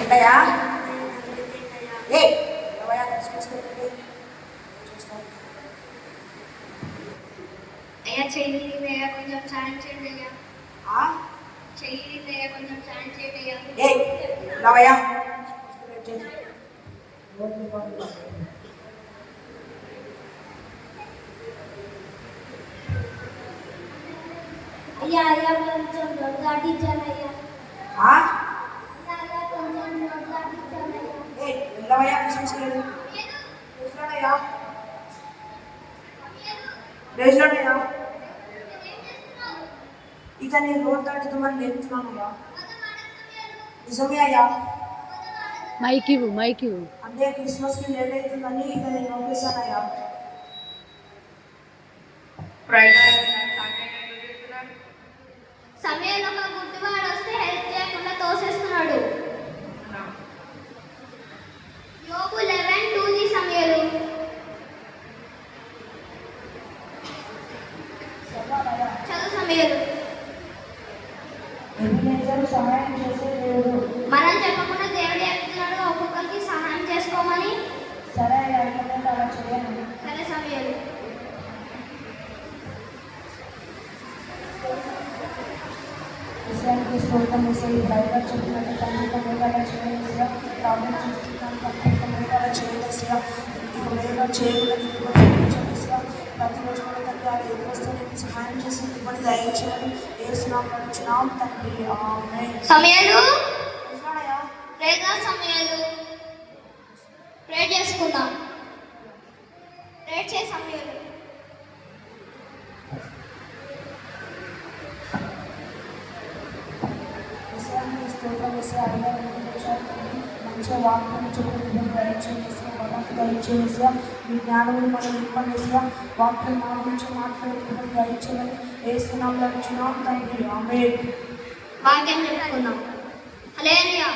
ఏంటయ్యా ఏ అయ్యా చెయ్యి కొంచెం సాయం చేయండి అయ్యా. చెయ్యి కొంచెం సాయం చేయండి అయ్యా. ఏ లవయ్యా అయ్యా అయ్యా కొంచెం రోడ్ దాటించాలయ్యా. కొంచెం రోడ్ దాటించాలయ్యా. ఏ లవయ్యా తీసుకొచ్చుకోలేదు లేచినాడయ్యా లేచినాడయ్యా ఇక నేను రోడ్ దాటుతామని నేర్చుకున్నానయ్యా. నిజమే అయ్యా. మైక్ ఇవ్వు అంటే క్రిస్మస్కి లేట్ అవుతుందని ఇక నేను నోకేశానయ్యా. సమయంలో ఒక గుడ్డివాడు వస్తే హెల్ప్ చేయకుండా తోసేస్తున్నాడు. యోబు 11:2 సమయాలు. చదువు సమయాలు. సహాయం చేసే దేవుడు. మనం చెప్పకుండా దేవుడు చెప్తున్నాడు ఒక్కొక్కరికి సహాయం చేసుకోమని. సరే అయిపోయిందంటే అలా చేయండి. సరే సమయాలు. విషయానికి స్తోత్రం వేసే ఈ డ్రైవర్ చెప్పినట్టు తండ్రితో మేఘాలు చేయలేసిగా ప్రాబ్లం చూస్తున్నాను తండ్రితో మేఘాలు చేయలేసిగా ఇంటికి మేఘాలు చేయలేసిగా ప్రతిరోజు కూడా తండ్రి అది ఎదురు వస్తే నేను సహాయం చేసి ఇవ్వని దయచేయని వేస్తున్నాం నడుచున్నాం తండ్రి. సమయాలు లేదా సమయాలు ప్రే చేసుకుందాం. ప్రే చే సమయాలు. విషయానికి స్తోత్రం వేసే అడిగారు మంచిగా వాక్యం చెప్పి దయచేసిగా మనకు దయచేసిగా మీ జ్ఞానములు మనం ఇవ్వనేసిగా వాక్యం మా గురించి మాట్లాడుకుని దయచేయని వేస్తున్నాం నడుచున్నాం తండ్రి. ఆమేన్. వాక్యం చెప్పుకుందాం. హల్లెలూయా.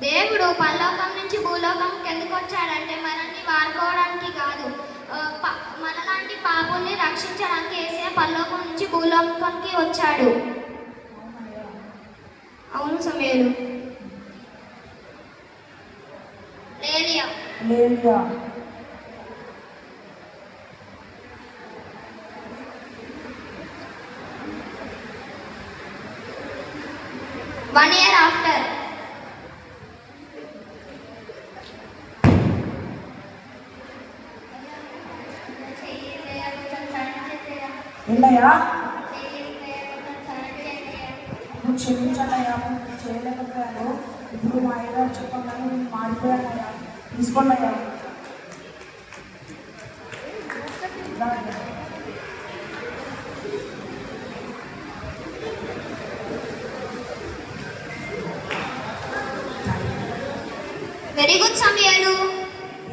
దేవుడు పరలోకం నుంచి భూలోకంకి ఎందుకు వచ్చాడంటే మనల్ని వాడుకోవడానికి కాదు, మనలాంటి పాపుల్ని రక్షించడానికి యేసయ్య పరలోకం నుంచి భూలోకంకి వచ్చాడు. అవును సమయాలు. హల్లెలూయా. 1 year after. ఏంటయ్యా నువ్వు క్షమించాలయ్యా. నువ్వు చేయలేకపోయాను. ఇప్పుడు మా అయ్యగారు చెప్పగానే నేను మారిపోయానయ్యా. తీసుకోండి అయ్యా. వెరీ గుడ్ సమయాలు.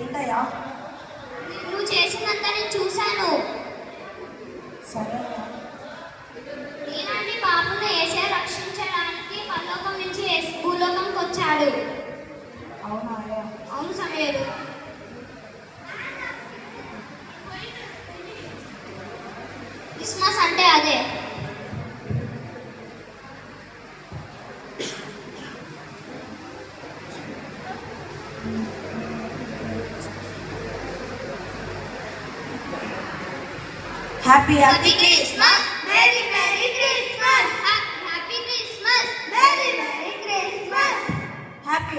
ఏంటయ్యా నువ్వు చేసినంత నేను చూశాను. సరే ఈనాటి పాపులను యేసయ్య రక్షించడానికి పరలోకం నుంచి భూలోకంకి వచ్చాడు. అవునా అయ్యా. అవును సమయాలు. క్రిస్మస్ అంటే అదే. Happy Christmas. Merry Christmas. Happy Christmas. Merry Christmas. Happy